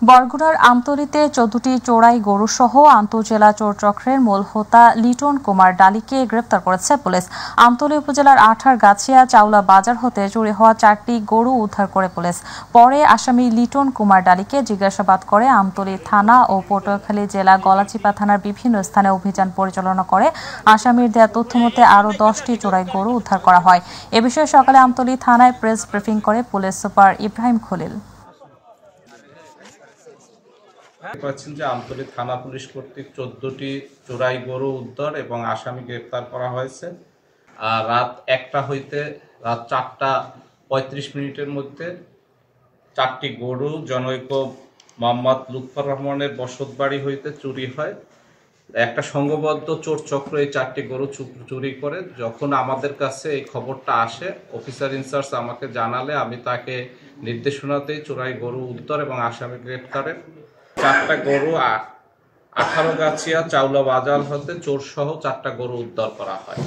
বরগুনার আমতলীতে ১৪টি চোরাই গরুসহ আন্তঃজেলা চোর চক্রের মূল হোতা লিটন কুমার ডালিকে গ্রেপ্তার করেছে পুলিশ। আমতলী উপজেলার আঠারগাছিয়া চাউলা বাজার হতে চুরি হওয়া ৪টি গরু উদ্ধার করে পুলিশ। পরে আসামি লিটন কুমার ডালিকে জিজ্ঞাসাবাদ করে আমতলী থানা ও পটুয়াখালী জেলা গলাচিপা থানার বিভিন্ন স্থানে অভিযান পরিচালনা করে আসামির দেয়া তথ্যমতে আরও 10টি চোরাই গরু উদ্ধার করা হয়। এ বিষয়ে সকালে আমতলী থানায় প্রেস ব্রিফিং করে পুলিশ সুপার ইব্রাহিম খলিল। পাচ্ছেন যে আমতলী থানা পুলিশ কর্তৃক 14টি চোরাই গরু উদ্ধার এবং আসামি গ্রেপ্তার করা হয়েছে। আর রাত 1টা হইতে রাত 4টা 35 মিনিটের মধ্যে 4টি গরু জনৈক মোহাম্মদ লুৎফর রহমানের বসতবাড়ি হইতে চুরি হয়। একটা সংঘবদ্ধ চোর চক্র এই 4টি গরু চুরি করে। যখন আমাদের কাছে এই খবরটা আসে, অফিসার ইনচার্জ আমাকে জানালে আমি তাকে নির্দেশনাতেই চোরাই গরু উদ্ধার এবং আসামি গ্রেপ্তারের 4টা গরু আঠারগাছিয়া চাউলা বাজার হতে চোর সহ 4টা গরু উদ্ধার করা হয়।